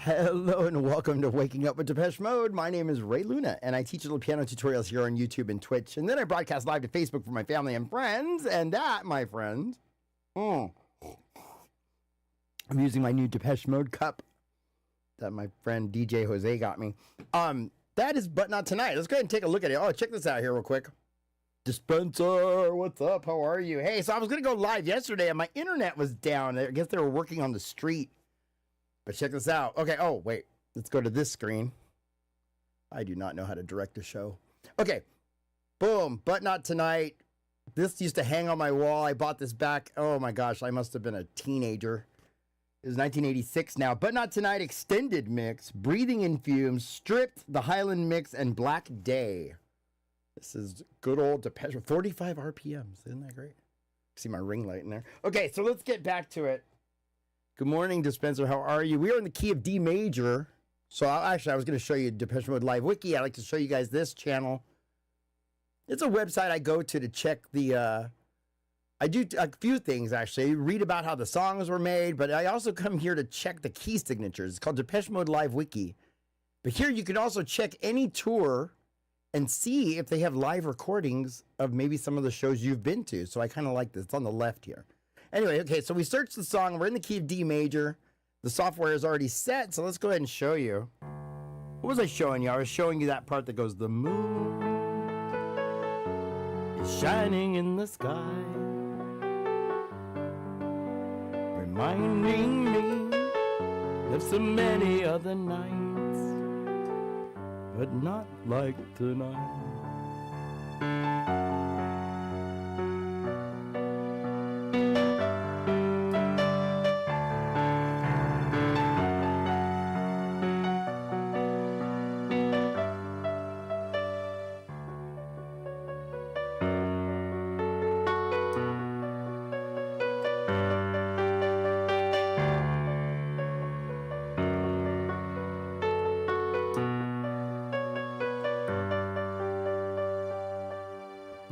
Hello and welcome to Waking Up with Depeche Mode. My name is Ray Luna and I teach little piano tutorials here on YouTube and Twitch. And then I broadcast live to Facebook for my family and friends. And that, my friends, I'm using my new Depeche Mode cup that my friend DJ Jose got me. That is But Not Tonight. Let's go ahead and take a look at it. Oh, check this out here real quick. Dispenser, what's up? How are you? Hey, so I was going to go live yesterday and my internet was down. I guess they were working on the street. But check this out. Okay, oh, wait. Let's go to this screen. I do not know how to direct a show. Okay, boom, But Not Tonight. This used to hang on my wall. I bought this back. Oh my gosh, I must have been a teenager. It was 1986 now. But Not Tonight extended mix, Breathing in Fumes, Stripped, the Highland mix, and Black Day. This is good old Depeche. 45 RPMs. Isn't that great? See my ring light in there. Okay, so let's get back to it. Good morning, Dispenser. How are you? We are in the key of D major. So I was going to show you Depeche Mode Live Wiki. I like to show you guys this channel. It's a website I go to check the... I do a few things, actually. I read about how the songs were made, but I also come here to check the key signatures. It's called Depeche Mode Live Wiki. But here you can also check any tour and see if they have live recordings of maybe some of the shows you've been to. So I kind of like this. It's on the left here. Anyway, okay, so we searched the song. We're in the key of D major. The software is already set, so let's go ahead and show you. What was I showing you? I was showing you that part that goes, the moon is shining in the sky, reminding me of so many other nights, but not like tonight.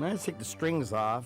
Let's take the strings off.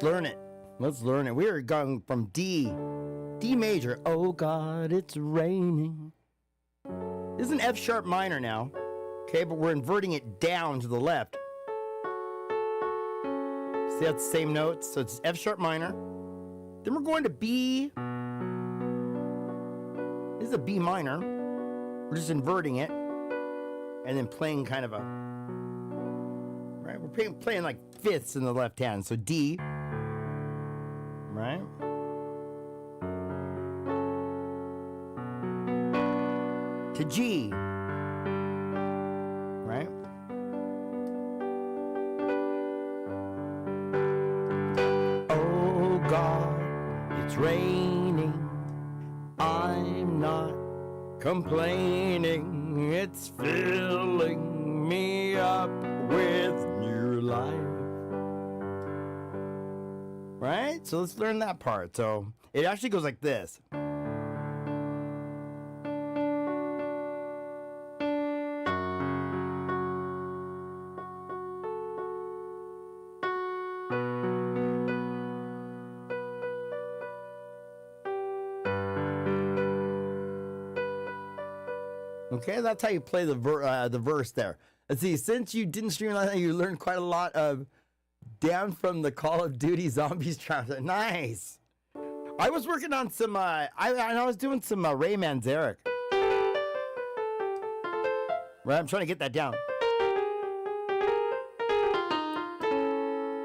Learn it. Let's learn it. We are going from D major. Oh God, it's raining. This is an F sharp minor now. Okay, but we're inverting it down to the left. See, that's the same notes. So it's F sharp minor. Then we're going to B. This is a B minor. We're just inverting it. And then playing kind of a... Right? We're playing like fifths in the left hand. So D. Right? To G. Right? Oh God, it's raining. I'm not complaining. It's filling me up with new life. Right? So let's learn that part. So it actually goes like this. Okay, that's how you play the verse there. Let's see, since you didn't stream last night, you learned quite a lot of Down from the Call of Duty Zombies trailer. Nice. I was working on some, I was doing some Ray Manzarek. Right, I'm trying to get that down.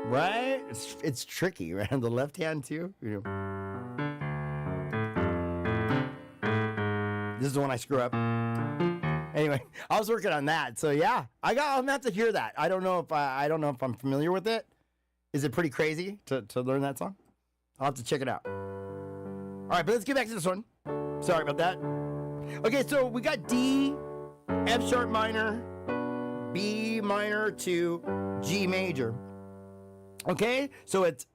Right? It's tricky, right? On the left hand too. You know. This is the one I screw up. Anyway, I was working on that. So yeah, I'm gonna have to hear that. I don't know if I'm familiar with it. Is it pretty crazy to learn that song? I'll have to check it out. All right, but let's get back to this one. Sorry about that. Okay, so we got D, F sharp minor, B minor to G major. Okay, so it's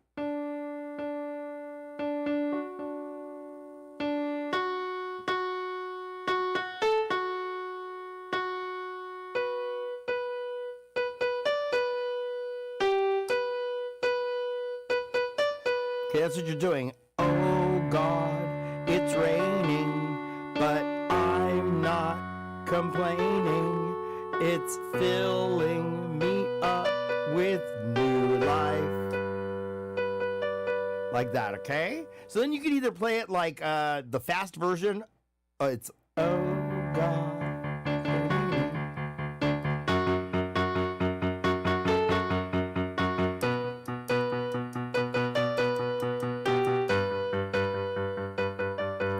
okay, that's what you're doing. Oh God, it's raining, but I'm not complaining. It's filling me up with new life. Like that, okay? So then you can either play it like the fast version. It's oh God.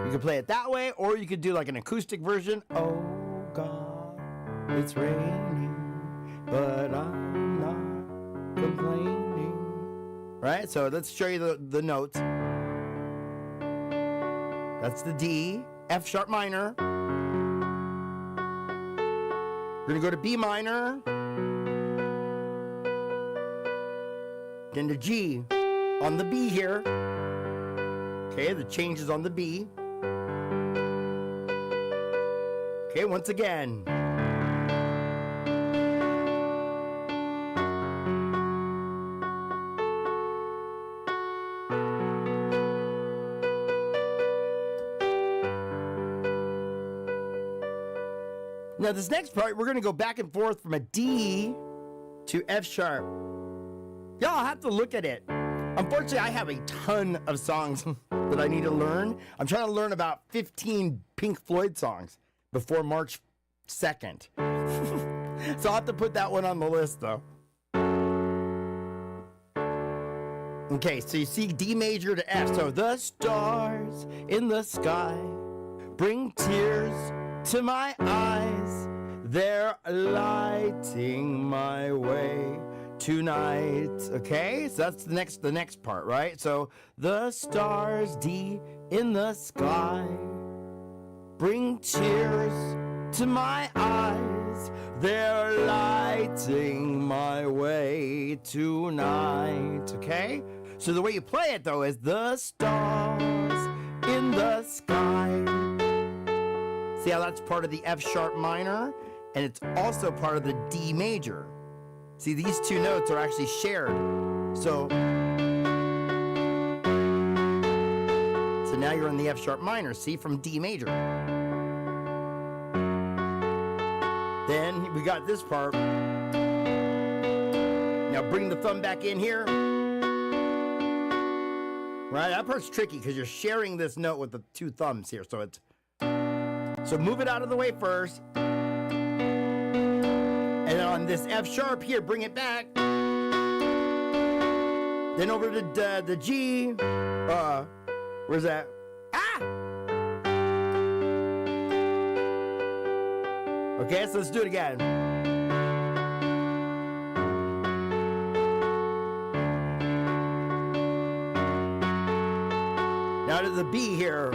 You can play it that way, or you could do like an acoustic version. Oh God, it's raining, but I'm not complaining. Right? So let's show you the notes. That's the D, F sharp minor. We're gonna go to B minor. Then to G on the B here. Okay, the change is on the B. Okay, once again. Now this next part, we're going to go back and forth from a D to F sharp. Y'all have to look at it. Unfortunately, I have a ton of songs that I need to learn. I'm trying to learn about 15 Pink Floyd songs before March 2nd. So I'll have to put that one on the list though. Okay, so you see D major to F. So the stars in the sky bring tears to my eyes. They're lighting my way tonight. Okay, so that's the next part, right? So the stars D in the sky bring tears to my eyes. They're lighting my way tonight. Okay, so the way you play it though is the stars in the sky. See how that's part of the F sharp minor, and it's also part of the D major. See, these two notes are actually shared. So now you're in the F sharp minor, see, from D major. Then we got this part. Now bring the thumb back in here. Right, that part's tricky because you're sharing this note with the two thumbs here. So move it out of the way first. And on this F sharp here, bring it back. Then over to the G. Where's that? Ah! Okay, so let's do it again. Now to the B here.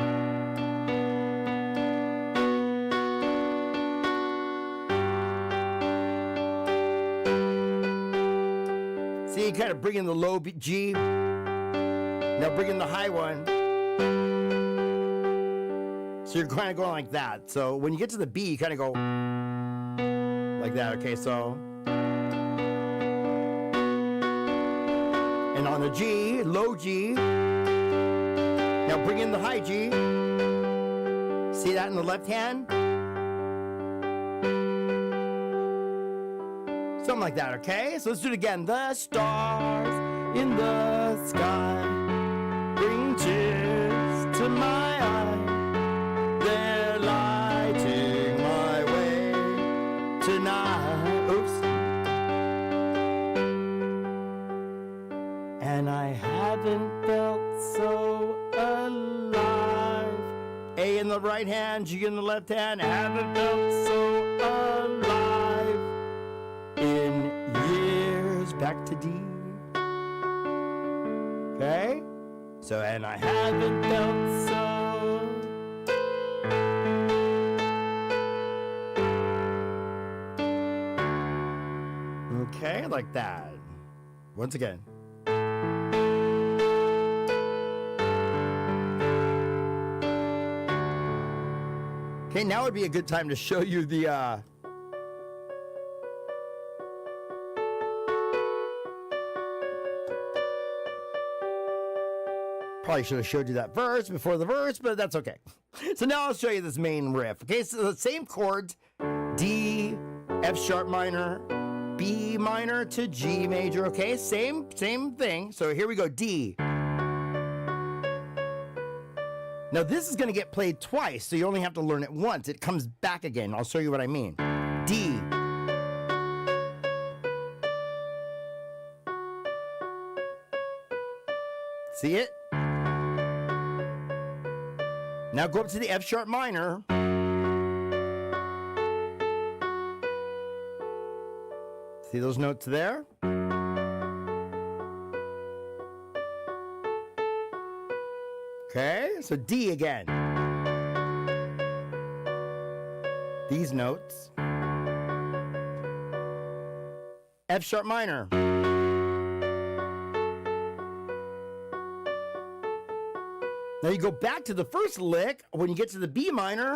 See, you kind of bring in the low G. Now bring in the high one. So you're kind of going like that. So when you get to the B, you kind of go like that. Okay, so. And on the G, low G. Now bring in the high G. See that in the left hand? Something like that, okay? So let's do it again. The stars in the sky bring tears to my eyes. They're lighting my way tonight. Oops. And I haven't felt so alive A in the right hand, G in the left hand. I haven't felt so alive in years. Back to D. Okay? So, and I haven't felt so. Okay, like that. Once again. Okay, now would be a good time to show you the probably should have showed you that verse before the verse, but that's okay. So now I'll show you this main riff. Okay, so the same chords, D, F sharp minor, B minor to G major. Okay, same thing. So here we go, D. Now this is going to get played twice, so you only have to learn it once. It comes back again. I'll show you what I mean. D. See it? Now go up to the F sharp minor. See those notes there? Okay, so D again. These notes. F sharp minor. Now you go back to the first lick when you get to the B minor.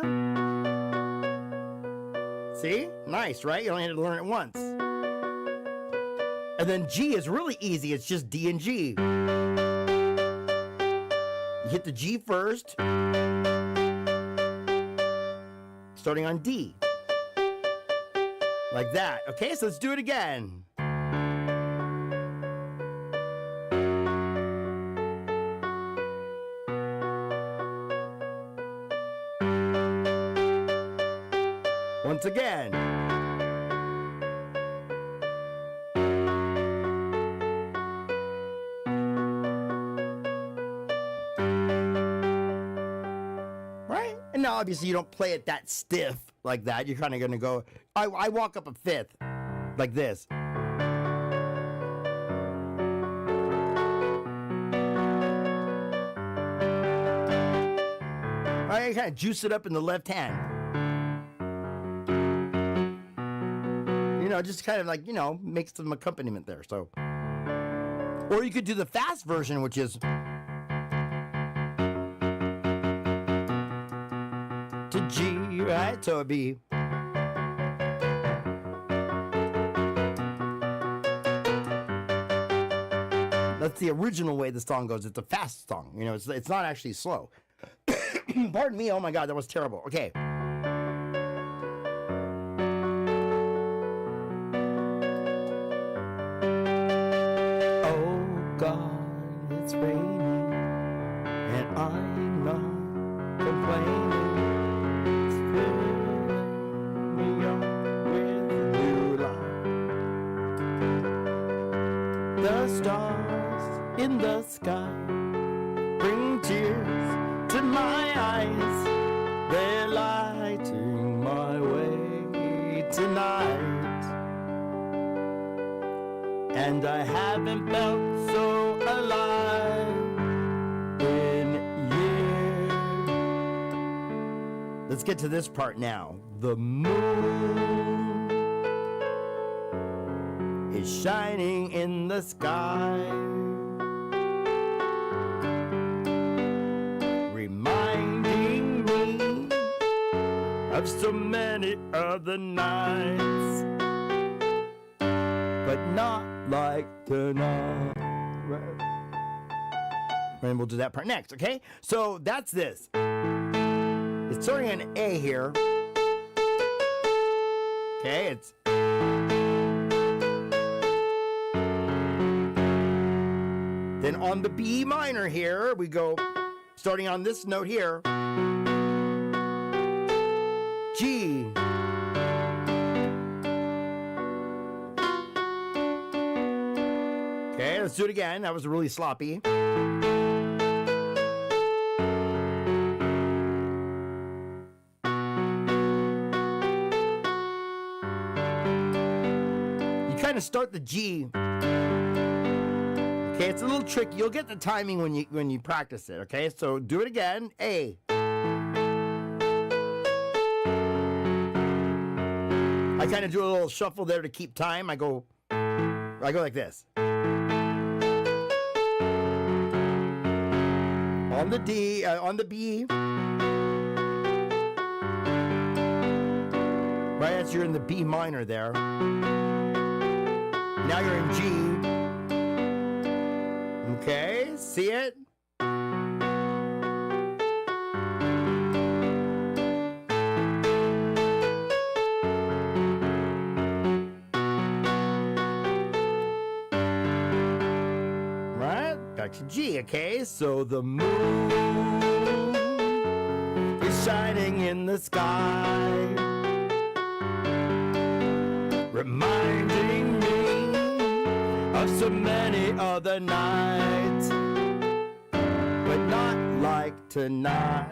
See? Nice, right? You only had to learn it once. And then G is really easy. It's just D and G. You hit the G first, starting on D. Like that. Okay, so let's do it again. Once again. Right? And now obviously you don't play it that stiff like that. You're kind of going to go, I walk up a fifth like this. I kind of juice it up in the left hand. You know, just kind of like, you know, make some accompaniment there. So, or you could do the fast version, which is to G, right? So it'd be that's the original way the song goes. It's a fast song. You know, it's not actually slow. Pardon me. Oh my God, that was terrible. Okay. Oh God, it's raining, and I'm not complaining. It's filling me up with new life. The stars in the sky bring tears to my eyes. They're lighting my way tonight, and I haven't felt so alive in years. Let's get to this part now. The moon is shining in the sky, reminding me of so many other nights, but not like tonight. And we'll do that part next, okay? So that's this. It's starting on A here. Okay, it's then on the B minor here, we go starting on this note here. G. Okay, let's do it again. That was really sloppy. kind of start the G. Okay, it's a little tricky. You'll get the timing when you practice it. Okay, so do it again. A. I kind of do a little shuffle there to keep time. I go like this. On the D, on the B. Right as you're in the B minor there. Now you're in G. Okay, see it? Right, back to G, okay? So the moon is shining in the sky, reminding me of so many other nights, but not like tonight.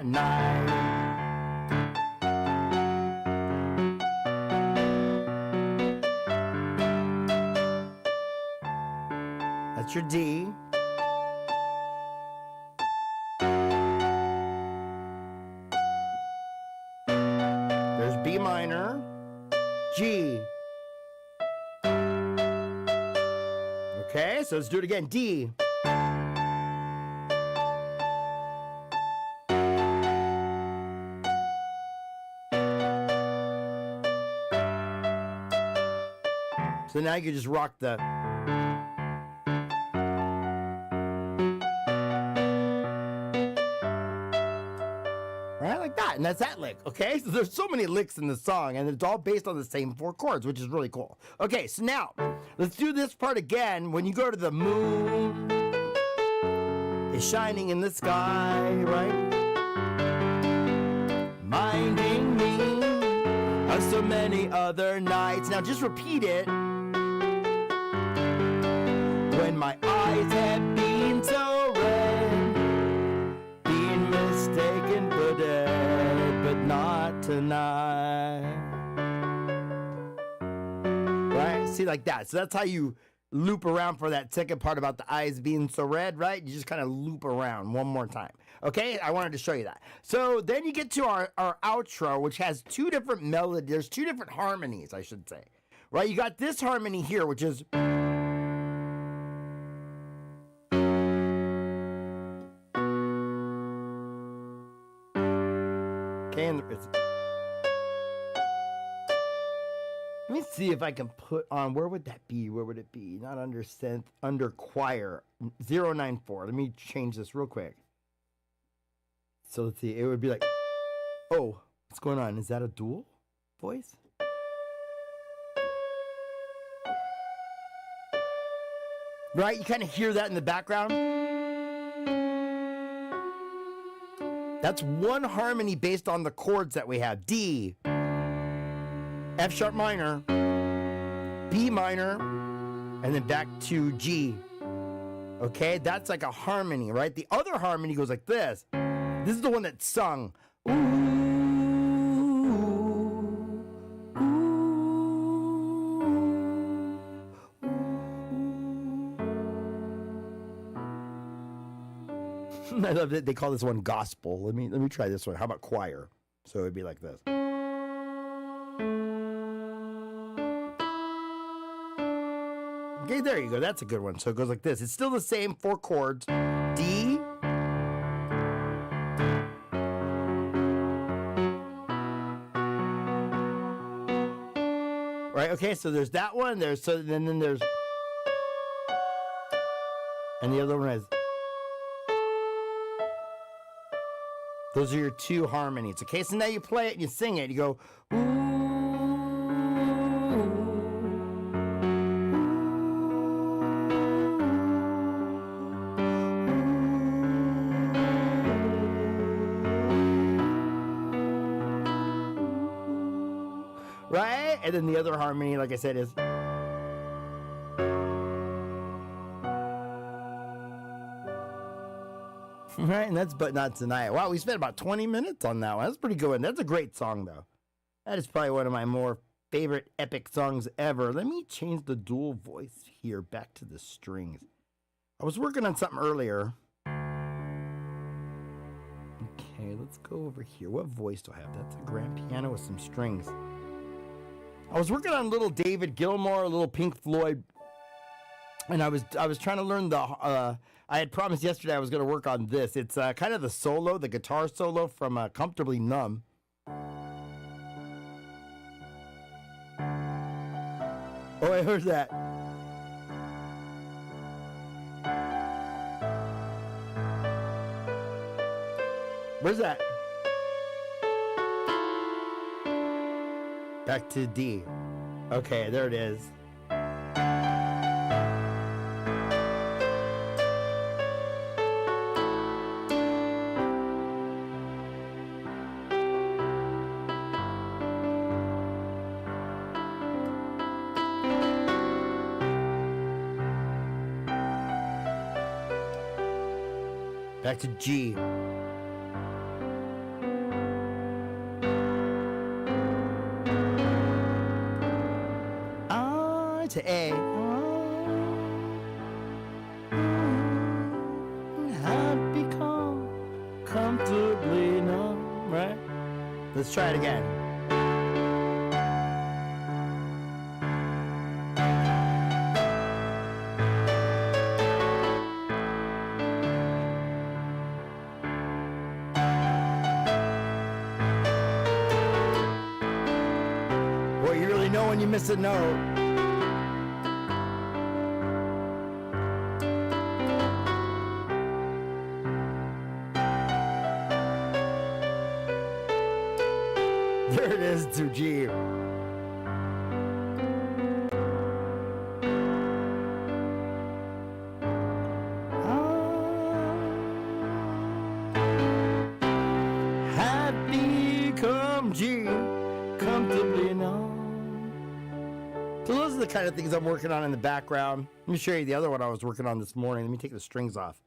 That's your D. There's B minor, G. Okay, so let's do it again. D. So now you can just rock the... Right, like that. And that's that lick, okay? So there's so many licks in the song, and it's all based on the same 4 chords, which is really cool. Okay, so now, let's do this part again. When you go to the moon is shining in the sky, right? Minding me of so many other nights. Now just repeat it. When my eyes have been so red, being mistaken for dead, but not tonight. Right? See, like that. So that's how you loop around for that second part about the eyes being so red, right? You just kind of loop around one more time. Okay? I wanted to show you that. So then you get to our outro, which has 2 different melodies. There's 2 different harmonies, I should say. Right? You got this harmony here, which is... Okay, and it's... Let me see if I can put on, where would that be? Where would it be? Not under synth, under choir, 094. Let me change this real quick. So let's see, it would be like, oh, what's going on? Is that a dual voice? Right, you kind of hear that in the background. That's one harmony based on the chords that we have. D, F sharp minor, B minor, and then back to G. Okay, that's like a harmony, right? The other harmony goes like this. This is the one that's sung. Ooh, ooh, ooh. I love that they call this one gospel. Let me try this one. How about choir? So it would be like this. Okay, there you go. That's a good one. So it goes like this. It's still the same 4 chords. D. Right, okay, so there's that one. Then there's... And the other one is... Those are your 2 harmonies. Okay, so now you play it and you sing it. You go... Ooh. Right? And then the other harmony, like I said, is... Right? And that's But Not Tonight. Wow, we spent about 20 minutes on that one. That's a pretty good one. That's a great song, though. That is probably one of my more favorite epic songs ever. Let me change the dual voice here back to the strings. I was working on something earlier. Okay, let's go over here. What voice do I have? That's a grand piano with some strings. I was working on a little David Gilmour, a little Pink Floyd, and I was trying to learn the. I had promised yesterday I was going to work on this. It's kind of the solo, the guitar solo from "Comfortably Numb." Oh, I heard that. Where's that? Back to D. Okay, there it is. Back to G. To A. I've become comfortably numb, right? Let's try it again. Boy, you really know when you miss a note. There it is to G. Had become G, comfortably numb. So those are the kind of things I'm working on in the background. Let me show you the other one I was working on this morning. Let me take the strings off.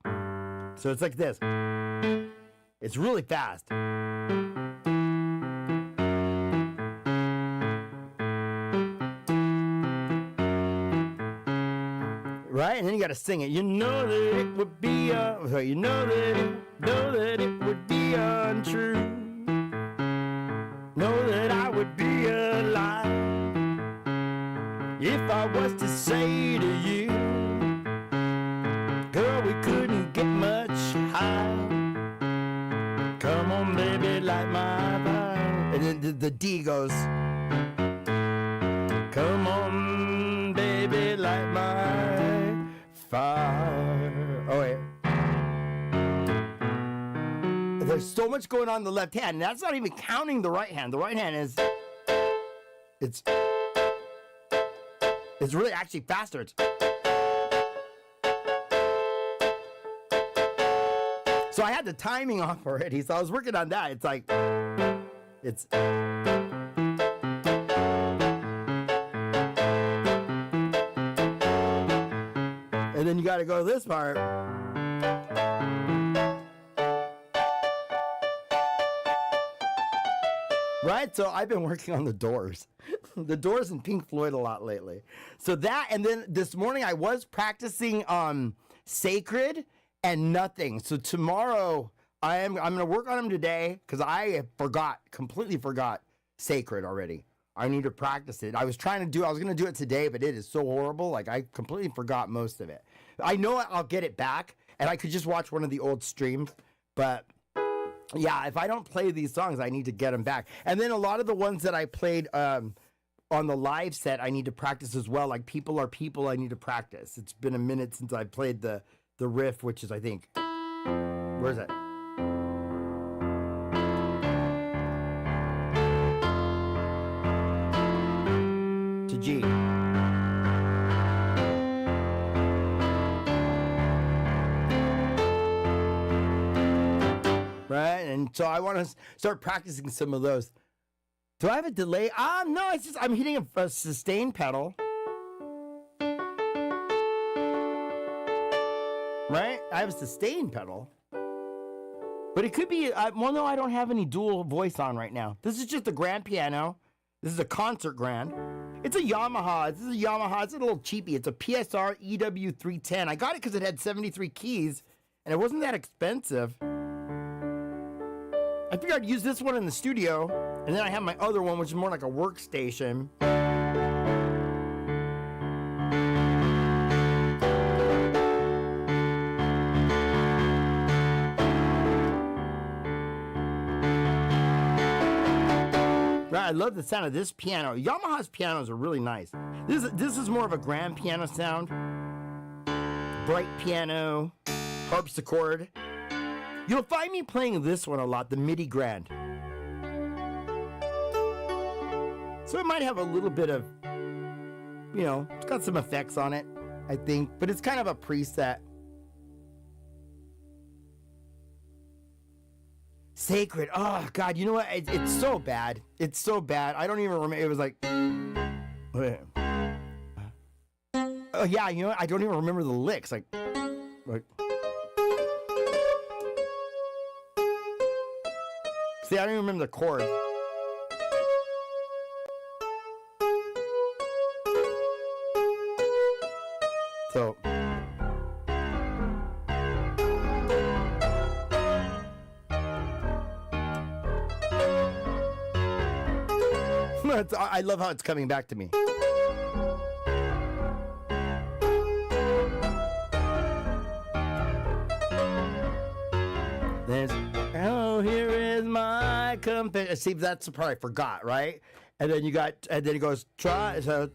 So it's like this. It's really fast. Right? And then you got to sing it. You know that it would be you know that it would be untrue. Know that I would be a lie if I was to say to you, girl, we couldn't get much higher. Come on, baby, light my fire. And then the D goes, come on, baby, light my fire. Oh, wait. There's so much going on in the left hand, and that's not even counting the right hand. The right hand is, it's really actually faster. So I had the timing off already, so I was working on that. It's like, it's... And then you got to go to this part. Right? So I've been working on the Doors. The Doors and Pink Floyd a lot lately. So that, and then this morning I was practicing Sacred and Nothing. So tomorrow I'm going to work on them today because I completely forgot Sacred already. I need to practice it. I was going to do it today, but it is so horrible. Like I completely forgot most of it. I know I'll get it back and I could just watch one of the old streams, but yeah, if I don't play these songs, I need to get them back. And then a lot of the ones that I played on the live set, I need to practice as well. Like People Are People, I need to practice. It's been a minute since I played the riff, which is, I think, where's that? To G. Right? And so I want to start practicing some of those. Do I have a delay? No, it's just I'm hitting a sustain pedal. Right? I have a sustain pedal. But it could be, well, no, I don't have any dual voice on right now. This is just the grand piano. This is a concert grand. It's a Yamaha. This is a Yamaha. It's a little cheapy. It's a PSR EW310. I got it because it had 73 keys, and it wasn't that expensive. I figured I'd use this one in the studio, and then I have my other one, which is more like a workstation. I love the sound of this piano. Yamaha's pianos are really nice. This is more of a grand piano sound. Bright piano, harpsichord. You'll find me playing this one a lot, the MIDI grand. So it might have a little bit of, it's got some effects on it, I think, but it's kind of a preset. Sacred. Oh, God, you know what? It's so bad. It's so bad. I don't even remember. It was like... Oh, yeah, you know what? I don't even remember the licks. Like... See, I don't even remember the chord. So... I love how it's coming back to me. There's, oh, here is my company. See, that's the part I forgot, right? And then and then it goes, try, so.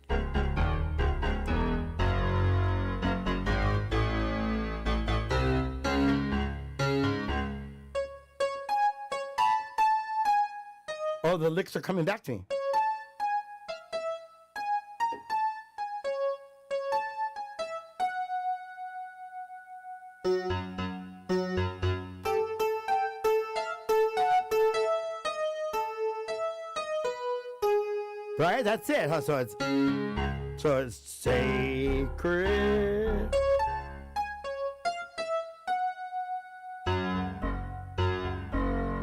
Oh, the licks are coming back to me. Right, that's it. Huh? So it's sacred.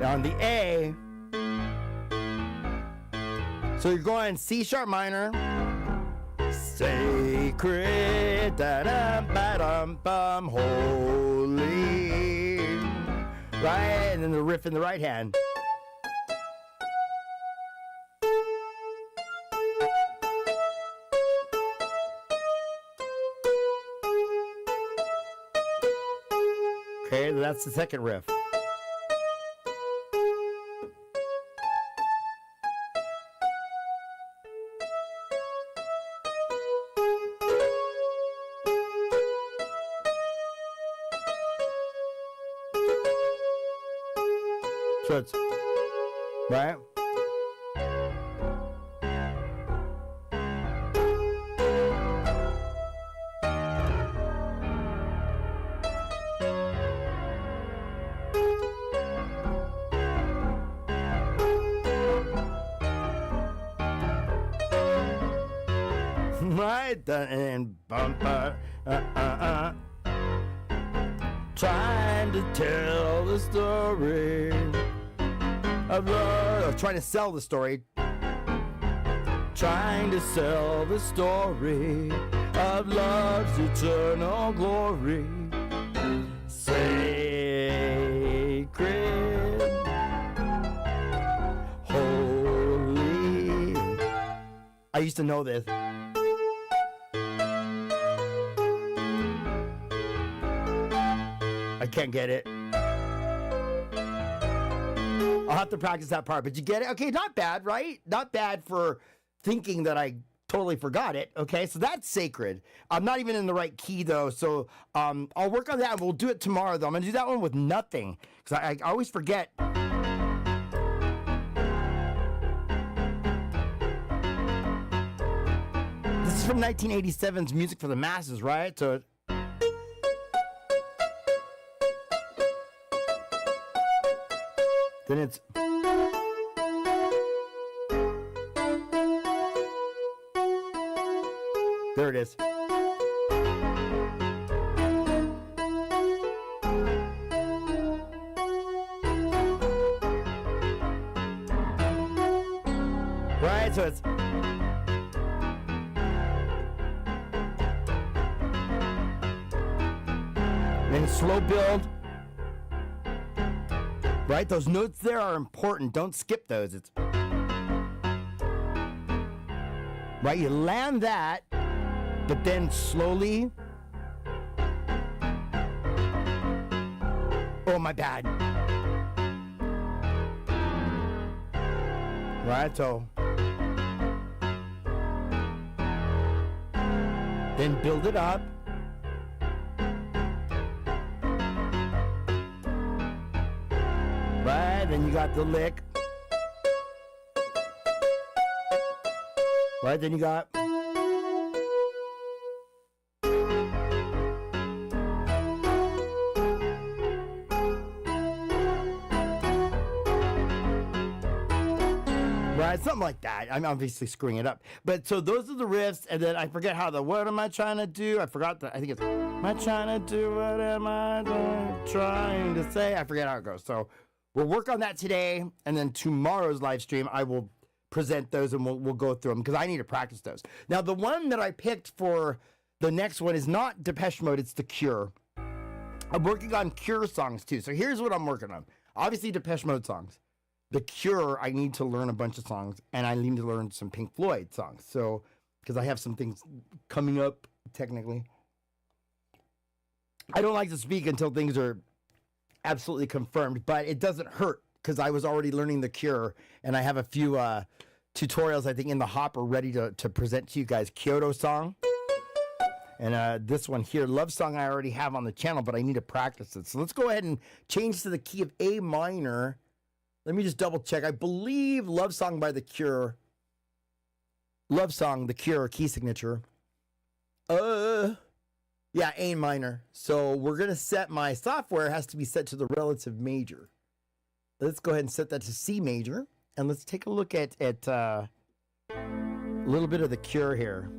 On the A. So you're going C sharp minor. Sacred, da-dum-ba-dum-bum, holy. Right, and then the riff in the right hand. Okay, that's the second riff. So it's, right? Right, and bumper, trying to tell the story of love, trying to sell the story, trying to sell the story of love's eternal glory, sacred, holy. I used to know this. I can't get it. I'll have to practice that part, but you get it? Okay, not bad, right? Not bad for thinking that I totally forgot it. Okay, so that's sacred. I'm not even in the right key, though, so I'll work on that, and we'll do it tomorrow, though. I'm going to do that one with nothing, because I always forget. This is from 1987's Music for the Masses, right? So... Then it's... There it is. Right? So it's then slow build. Right? Those notes there are important. Don't skip those. It's right, you land that, but then slowly. Oh, my bad. Right, so then build it up. Right, then you got the lick. Right, then you got. Right, something like that. I'm obviously screwing it up. But so those are the riffs, and then I forget how what am I trying to do? I forgot I think it's, am I trying to do, what am I trying to say? I forget how it goes. So we'll work on that today, and then tomorrow's live stream, I will present those and we'll go through them because I need to practice those. Now, the one that I picked for the next one is not Depeche Mode, it's The Cure. I'm working on Cure songs too. So here's what I'm working on. Obviously, Depeche Mode songs. The Cure, I need to learn a bunch of songs, and I need to learn some Pink Floyd songs. So, because I have some things coming up, technically. I don't like to speak until things are absolutely confirmed, but it doesn't hurt because I was already learning The Cure, and I have a few tutorials, I think, in the hopper ready to present to you guys. Kyoto Song. And this one here, Love Song, I already have on the channel, but I need to practice it. So let's go ahead and change to the key of A minor. Let me just double check. I believe Love Song by The Cure. Love Song, The Cure, key signature. Yeah, A minor. So we're going to set my software has to be set to the relative major. Let's go ahead and set that to C major. And let's take a look at a little bit of The Cure here.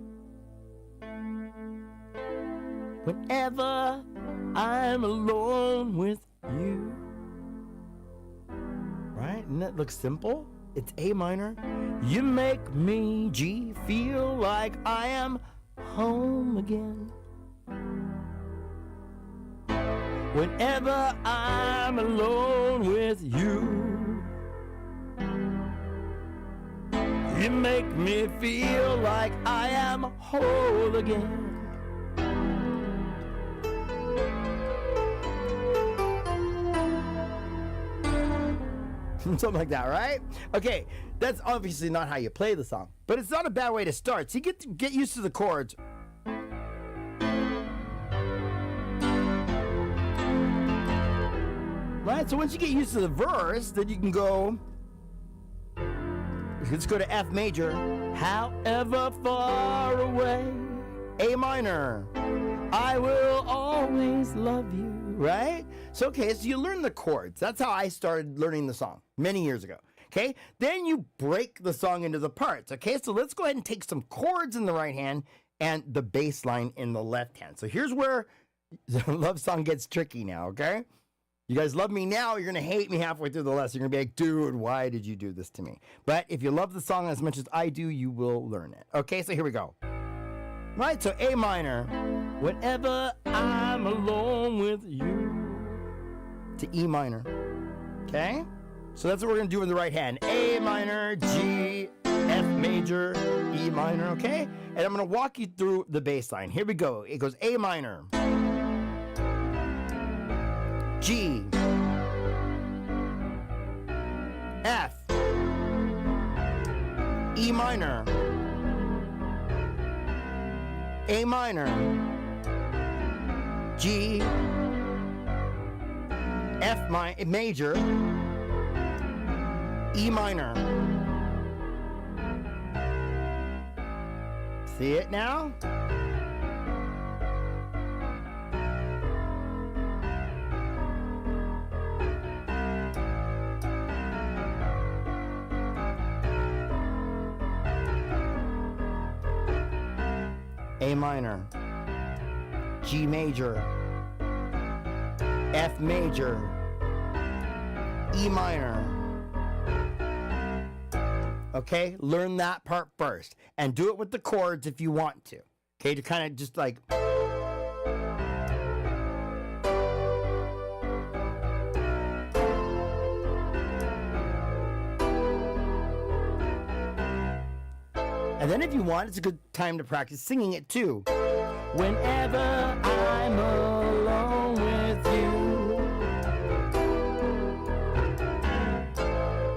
Whenever I'm alone with you. Right? And that looks simple. It's A minor. You make me, G, feel like I am home again. Whenever I'm alone with you, you make me feel like I am whole again. Something like that, right? Okay, that's obviously not how you play the song, but it's not a bad way to start. So you get used to the chords. Right, so once you get used to the verse, then you can go, let's go to F major. However far away, A minor, I will always love you, right? So, okay, so you learn the chords. That's how I started learning the song many years ago, okay? Then you break the song into the parts, okay? So let's go ahead and take some chords in the right hand and the bass line in the left hand. So here's where the love song gets tricky now, okay? You guys love me now, you're going to hate me halfway through the lesson. You're going to be like, dude, why did you do this to me? But if you love the song as much as I do, you will learn it. Okay, so here we go. Right, so A minor. Whenever I'm alone with you. To E minor. Okay? So that's what we're going to do with the right hand. A minor, G, F major, E minor, okay? And I'm going to walk you through the bass line. Here we go. It goes A minor. G, F, E minor, A minor, G, F major, E minor. See it now? A minor, G major, F major, E minor, Okay, learn that part first and do it with the chords if you want to. Okay, to kind of just like. And then if you want, it's a good time to practice singing it too. Whenever I'm alone with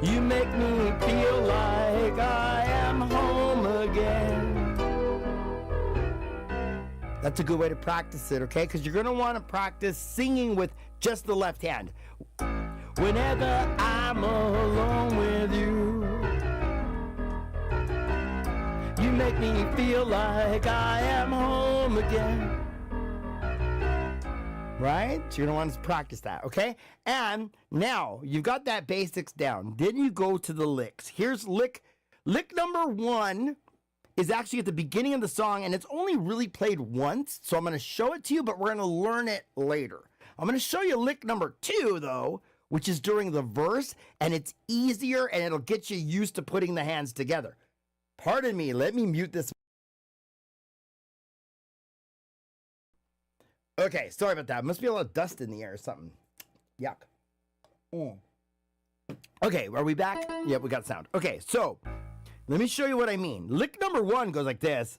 you, you make me feel like I am home again. That's a good way to practice it, okay? Because you're going to want to practice singing with just the left hand. Whenever I'm alone with you, you make me feel like I am home again. Right? So you're going to want to practice that, okay? And now you've got that basics down. Then you go to the licks. Here's lick number 1 is actually at the beginning of the song, and it's only really played once. So I'm going to show it to you, but we're going to learn it later. I'm going to show you lick number 2, though, which is during the verse, and it's easier, and it'll get you used to putting the hands together. Pardon me, let me mute this. Okay, sorry about that. Must be a lot of dust in the air or something. Yuck. Okay, are we back? Yep, we got sound. Okay, so let me show you what I mean. Lick number 1 goes like this.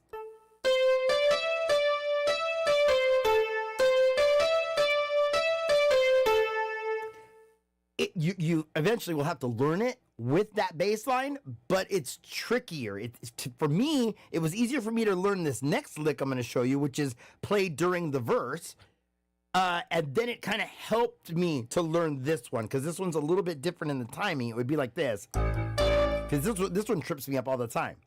You eventually will have to learn it with that bass line, but it's trickier. For me, it was easier for me to learn this next lick I'm going to show you, which is played during the verse. And then it kind of helped me to learn this one, because this one's a little bit different in the timing. It would be like this, because this one trips me up all the time.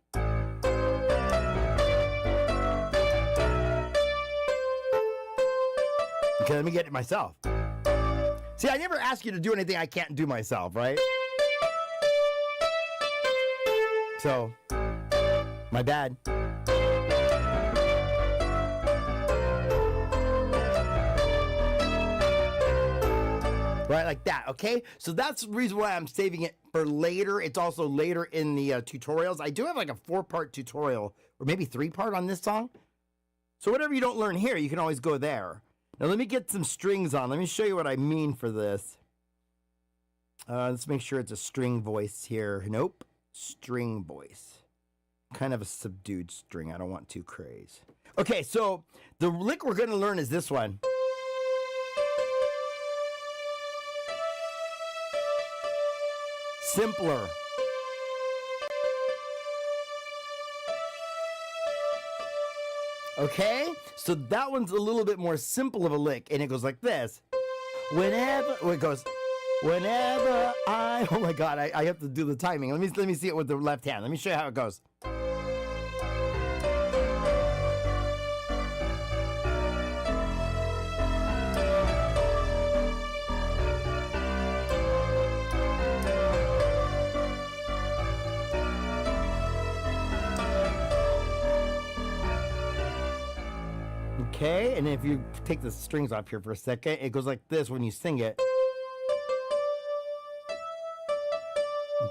Okay, let me get it myself. See, I never ask you to do anything I can't do myself, right? So, my bad. Right, like that, okay? So that's the reason why I'm saving it for later. It's also later in the tutorials. I do have like a 4-part tutorial, or maybe 3-part on this song. So whatever you don't learn here, you can always go there. Now let me get some strings on. Let me show you what I mean for this. Let's make sure it's a string voice here. Nope. String voice. Kind of a subdued string. I don't want too crazy. Okay, so the lick we're going to learn is this one. Simpler. Okay, so that one's a little bit more simple of a lick, and it goes like this. Whenever I, oh my God, I have to do the timing. Let me see it with the left hand. Let me show you how it goes. Okay, and if you take the strings off here for a second, it goes like this when you sing it.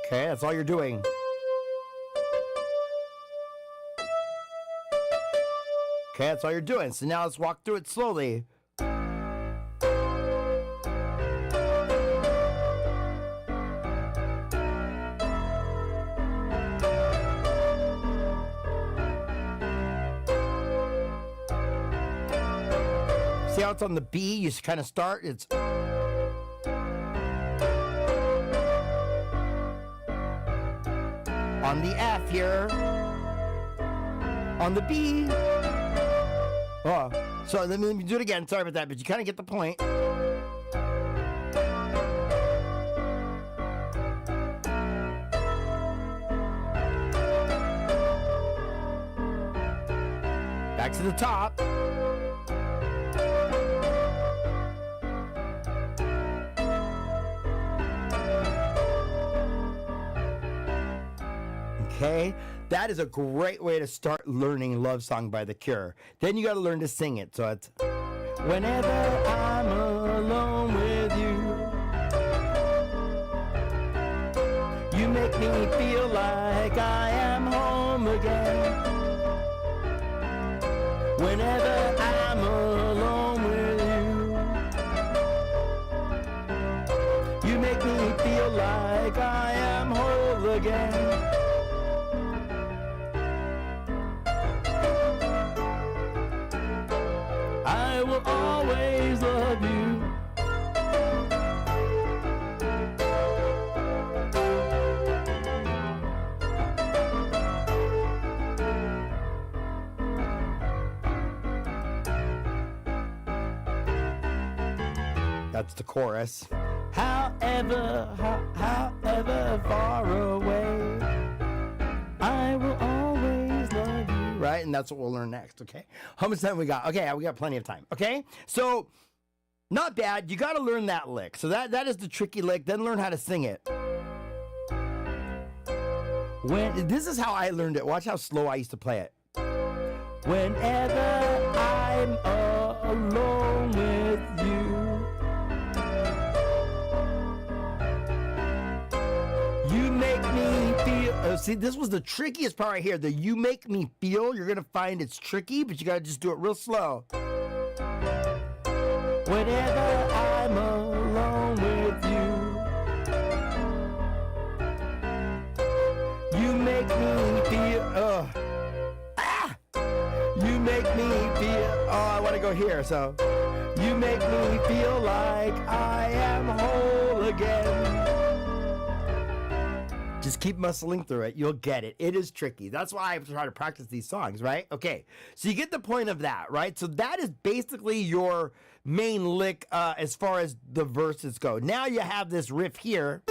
Okay, that's all you're doing. Okay, that's all you're doing. So now let's walk through it slowly. See how it's on the B? You just kind of start. It's on the F here. On the B. Oh, so let me do it again. Sorry about that, but you kind of get the point. Back to the top. Okay, that is a great way to start learning Love Song by The Cure. Then you got to learn to sing it. So it's whenever I'm alone with you, you make me feel like like I am home again. Whenever I'm alone with you, you make me feel like I am whole again. I will always love you. That's the chorus. However far away, I will always love you. Right? And that's what we'll learn next, okay? How much time we got? Okay, we got plenty of time, okay? So, not bad. You got to learn that lick. So that is the tricky lick. Then learn how to sing it. This is how I learned it. Watch how slow I used to play it. Whenever I'm alone with you, you make me feel. See, this was the trickiest part right here. The you make me feel. You're gonna find it's tricky, but you gotta just do it real slow. Whenever I'm alone with you, you make me feel. You make me feel. Oh, I want to go here. So, you make me feel like I am whole again. Just keep muscling through it. You'll get it. It is tricky. That's why I try to practice these songs, right? Okay. So you get the point of that, right? So that is basically your main lick as far as the verses go. Now you have this riff here.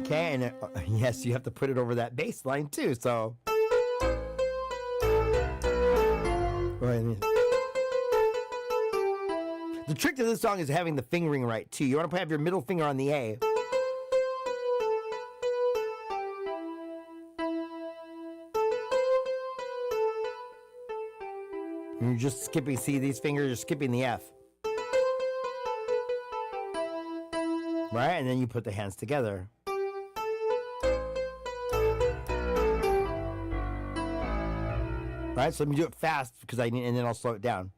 Okay, and yes, you have to put it over that bass line too, so. The trick to this song is having the fingering right too. You want to have your middle finger on the A. And you're just skipping, see these fingers, you're skipping the F. Right, and then you put the hands together. Right, so let me do it fast because I need, and then I'll slow it down.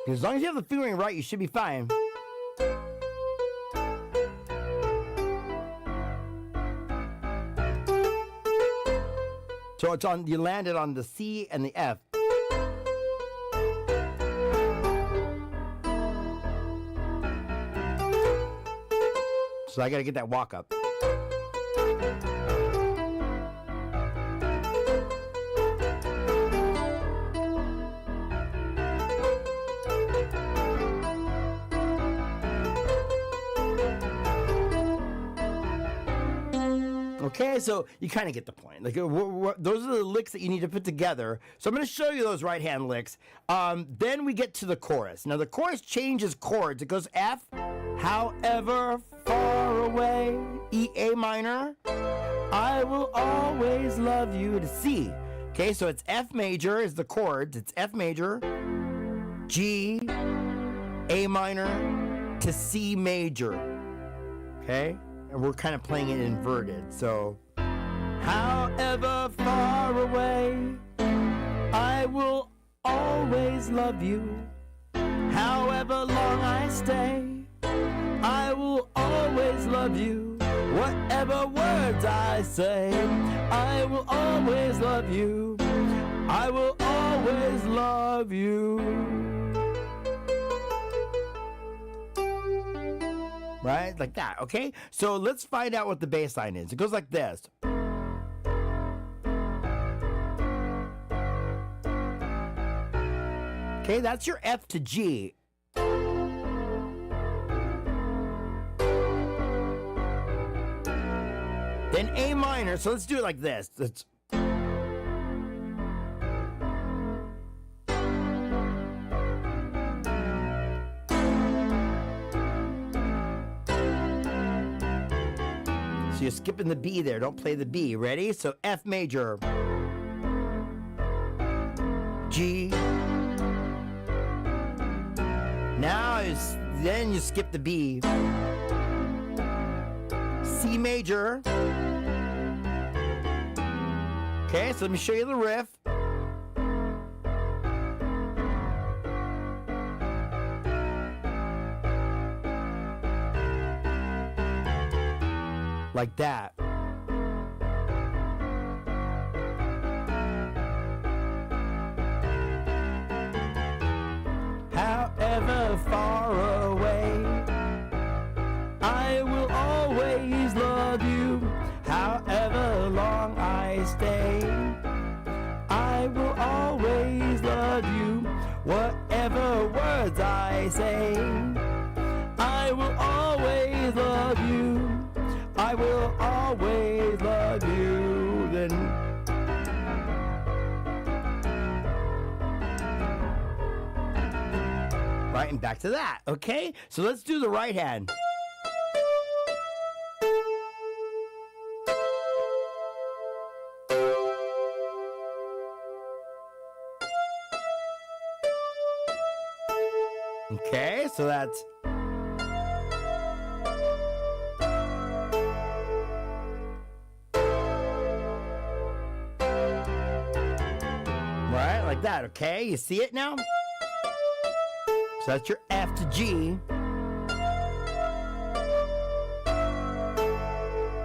As long as you have the fingering right, you should be fine. So it's on, you landed on the C and the F. So I gotta get that walk up. Okay, so you kind of get the point. Like those are the licks that you need to put together. So I'm going to show you those right hand licks. Then we get to the chorus. Now the chorus changes chords. It goes F, however far away, E, A minor, I will always love you, to C. Okay, so it's F major is the chords. It's F major, G, A minor to C major. Okay? And we're kind of playing it inverted. So, however far away, I will always love you. However long I stay, I will always love you. Whatever words I say, I will always love you. I will always love you. Right? Like that, okay? So let's find out what the bass line is. It goes like this. Okay, that's your F to G. Then A minor, so let's do it like this. you're skipping the B there. Don't play the B. Ready? So F major. G. Now then you skip the B. C major. Okay, so let me show you the riff. Like that. However far away, I will always love you. However long I stay, I will always love you. Whatever words I say, I will always love you. I will always love you. Then right, and back to that. Okay, so let's do the right hand. Okay, so that's right, like that. Okay, you see it now? So that's your F to G.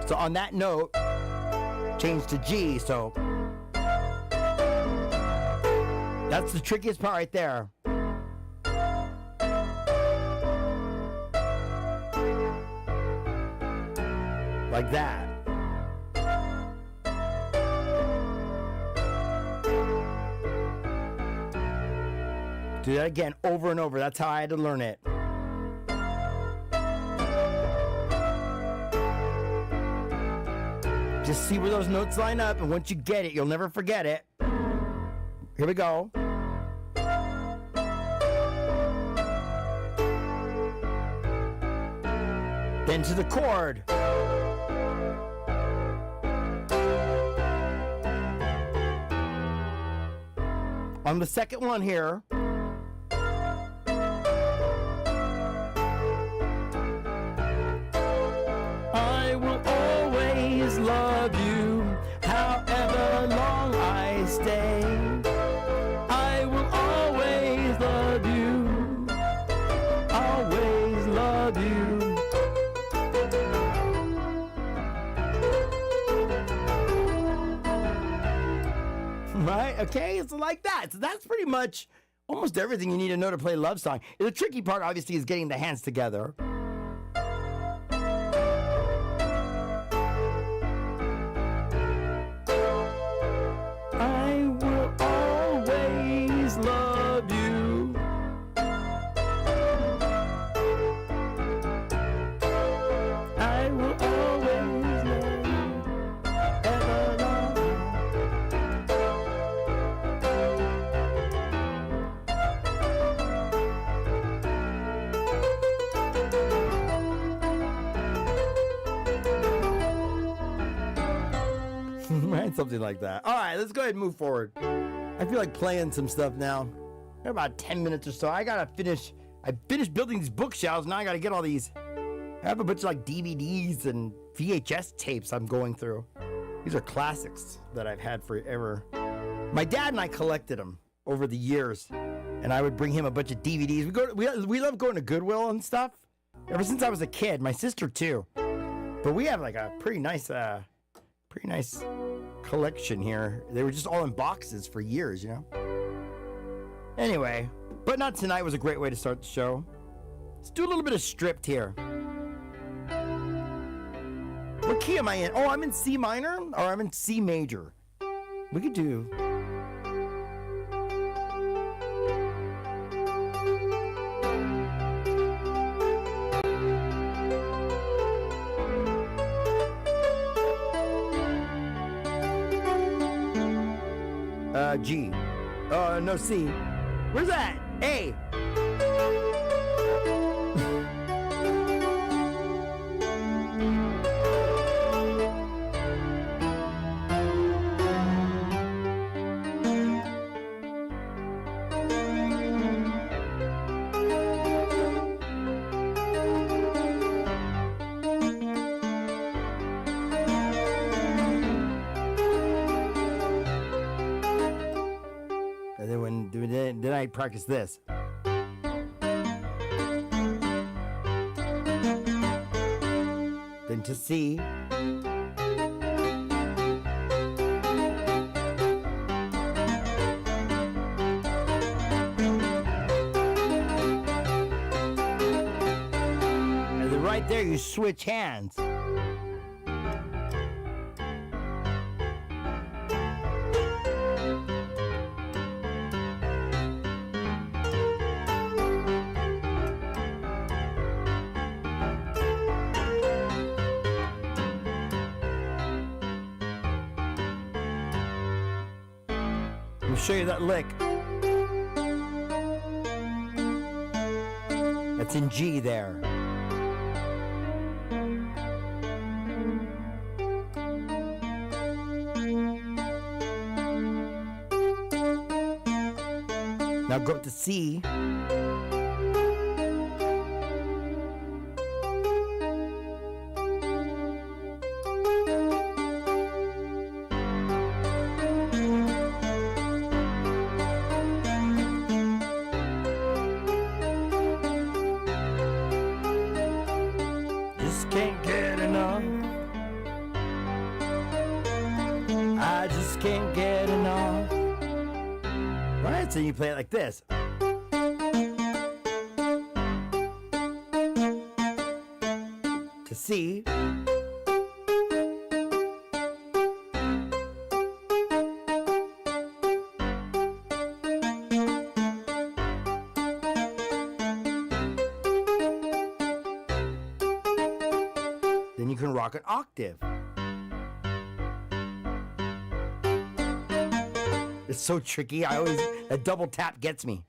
So on that note, change to G. So that's the trickiest part right there. Like that. Do that again over and over. That's how I had to learn it. Just see where those notes line up, and once you get it, you'll never forget it. Here we go. Then to the chord. On the second one here, I will always love you, however long I stay. I will always love you, always love you. Right? Okay, so like that. So that's pretty much almost everything you need to know to play a love song. The tricky part, obviously, is getting the hands together. I will always love you. I will always love you. Ever long. Right, something like that. All right, let's go ahead and move forward. I feel like playing some stuff now. Got about 10 minutes or so. I finished building these bookshelves. Now I gotta get all these. I have a bunch of like DVDs and VHS tapes I'm going through. These are classics that I've had forever. My dad and I collected them over the years, and I would bring him a bunch of DVDs. We love going to Goodwill and stuff. Ever since I was a kid, my sister too. But we have like a pretty nice collection here. They were just all in boxes for years, you know? Anyway, But Not Tonight was a great way to start the show. Let's do a little bit of stripped here. What key am I in? Oh, I'm in C minor, or I'm in C major. We could do... G. No, C. Where's that? A. I practice this. Then to C. And then right there, you switch hands. Let me show you that lick. That's in G there. Now go up to C. Just can't get enough. I just can't get enough. Right, so you play it like this. To C. Then you can rock an octave. It's so tricky. A double tap gets me.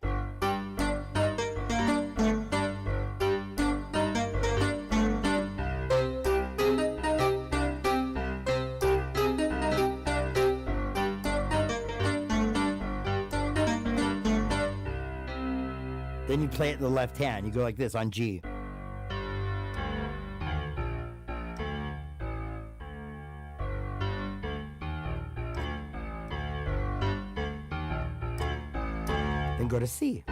Then you play it in the left hand. You go like this on G. Then go to C.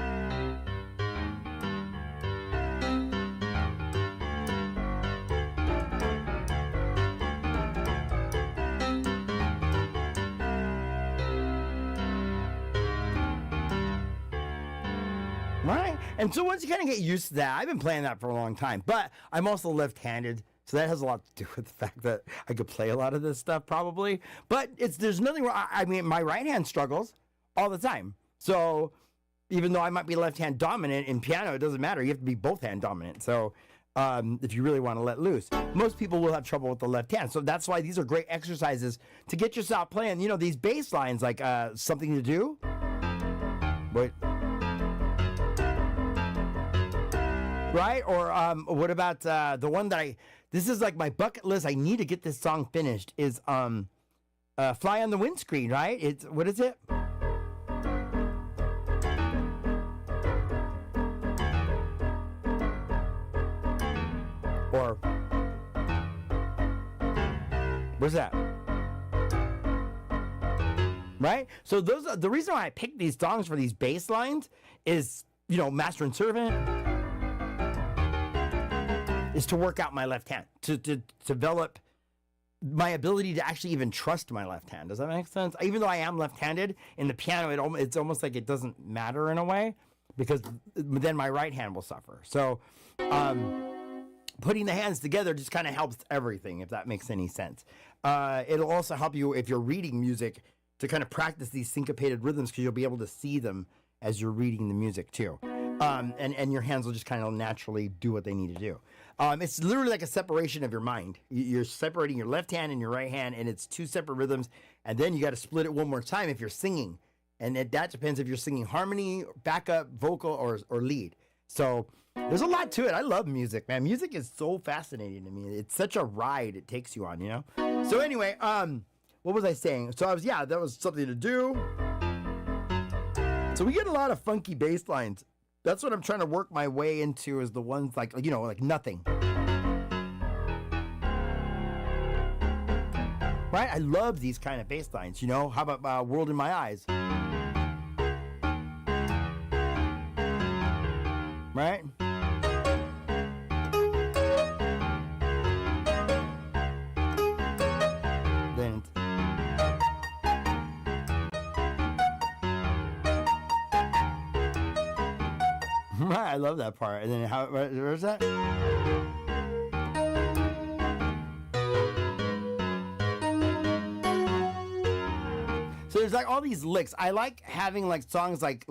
Right? And so once you kind of get used to that, I've been playing that for a long time, but I'm also left-handed, so that has a lot to do with the fact that I could play a lot of this stuff probably. But there's nothing wrong. I mean, my right hand struggles all the time. So even though I might be left-hand dominant in piano, it doesn't matter. You have to be both-hand dominant. So if you really want to let loose. Most people will have trouble with the left hand. So that's why these are great exercises to get yourself playing. You know, these bass lines, like Something to Do. Wait. Right? Or what about the one that this is like my bucket list. I need to get this song finished is Fly on the Windscreen, right? What is it? Or what's that? Right? So the reason why I picked these songs for these bass lines is, you know, Master and Servant, is to work out my left hand, to develop my ability to actually even trust my left hand. Does that make sense? Even though I am left-handed, in the piano, it's almost like it doesn't matter in a way, because then my right hand will suffer. So putting the hands together just kind of helps everything, if that makes any sense. It'll also help you, if you're reading music, to kind of practice these syncopated rhythms, because you'll be able to see them as you're reading the music too. And your hands will just kind of naturally do what they need to do. It's literally like a separation of your mind. You're separating your left hand and your right hand, and it's two separate rhythms. And then you got to split it one more time if you're singing. And that depends if you're singing harmony, backup, vocal, or lead. So there's a lot to it. I love music, man. Music is so fascinating to me. It's such a ride it takes you on, you know? So anyway, what was I saying? So that was Something to Do. So we get a lot of funky bass lines. That's what I'm trying to work my way into, is the ones like Nothing. Right? I love these kind of bass lines, you know? How about World in My Eyes? right? Then I love that part. And then where's that? So there's like all these licks. I like having like songs like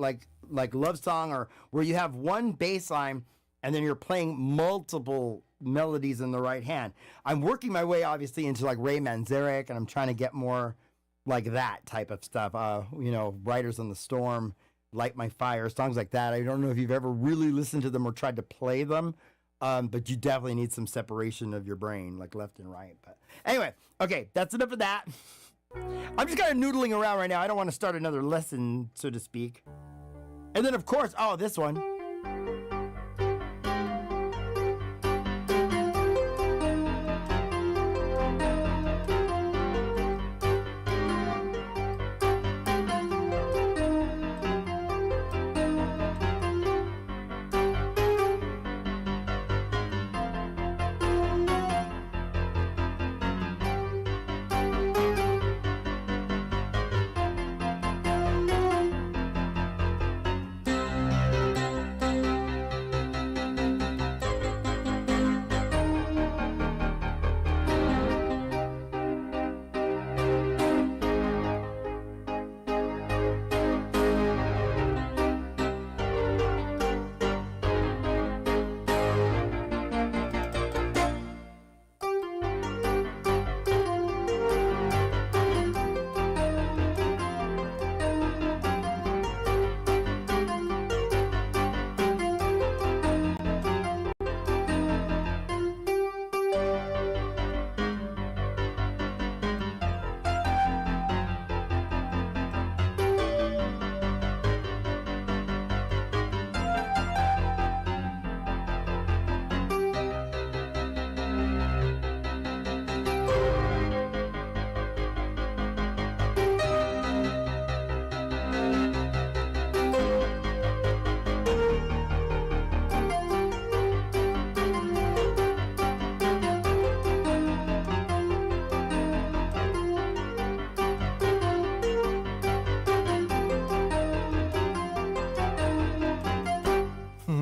Love Song, or where you have one bass line and then you're playing multiple melodies in the right hand. I'm working my way obviously into like Ray Manzarek, and I'm trying to get more like that type of stuff. Riders on the Storm, Light My Fire, songs like that. I don't know if you've ever really listened to them or tried to play them, but you definitely need some separation of your brain, like left and right. But anyway, okay, that's enough of that. I'm just kind of noodling around right now. I don't want to start another lesson, so to speak. And then, of course, this one.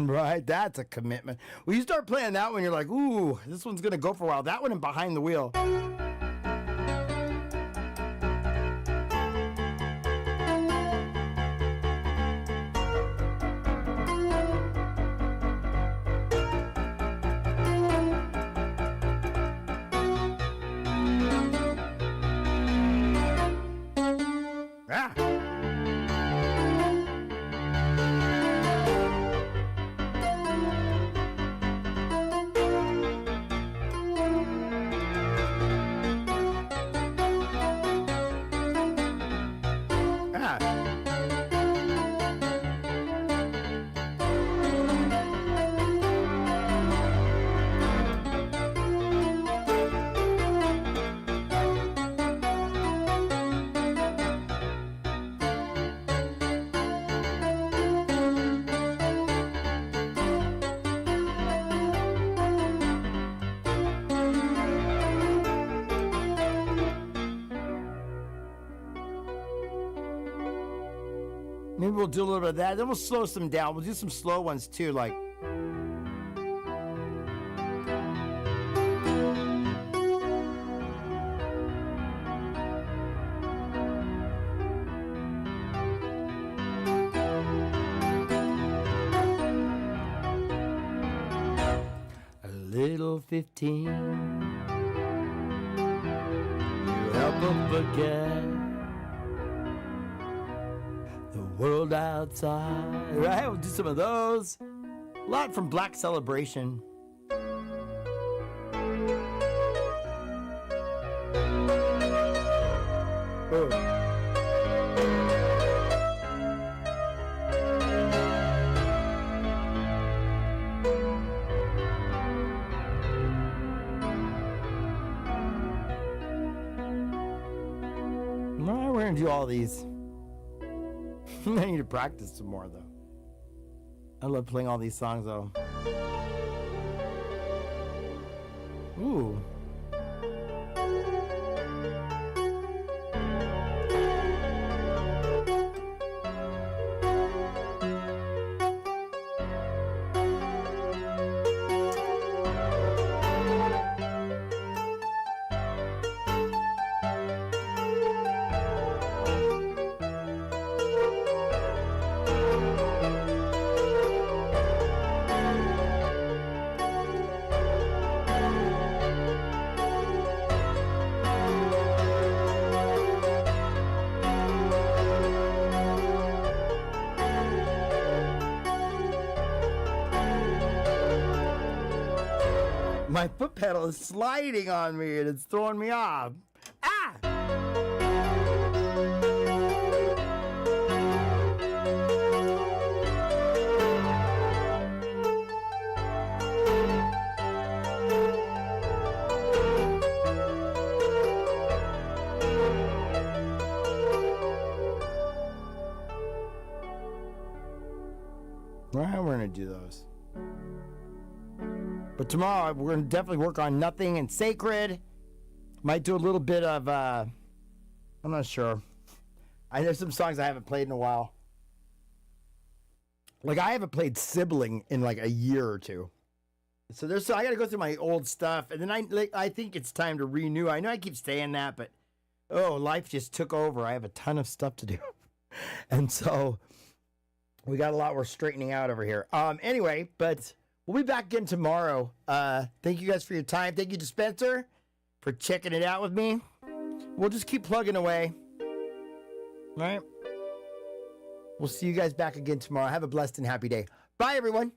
Right, that's a commitment. When you start playing that one, you're like, ooh, this one's gonna go for a while. That one and Behind the Wheel. Maybe we'll do a little bit of that. Then we'll slow some down. We'll do some slow ones too, like. A little 15. You help them forget the world outside. Right? We'll do some of those. A lot from Black Celebration. Oh. We're gonna do all these. I need to practice some more, though. I love playing all these songs though. Ooh. My foot pedal is sliding on me and it's throwing me off. Ah! All right, we're gonna do those. But tomorrow we're going to definitely work on Nothing and Sacred. Might do a little bit of, I'm not sure. There's some songs I haven't played in a while. Like I haven't played Sibling in like a year or two. So I got to go through my old stuff. And then I think it's time to renew. I know I keep saying that, but life just took over. I have a ton of stuff to do. And so we got a lot we're straightening out over here. Anyway, but we'll be back again tomorrow. Thank you guys for your time. Thank you to Spencer for checking it out with me. We'll just keep plugging away. All right? We'll see you guys back again tomorrow. Have a blessed and happy day. Bye, everyone.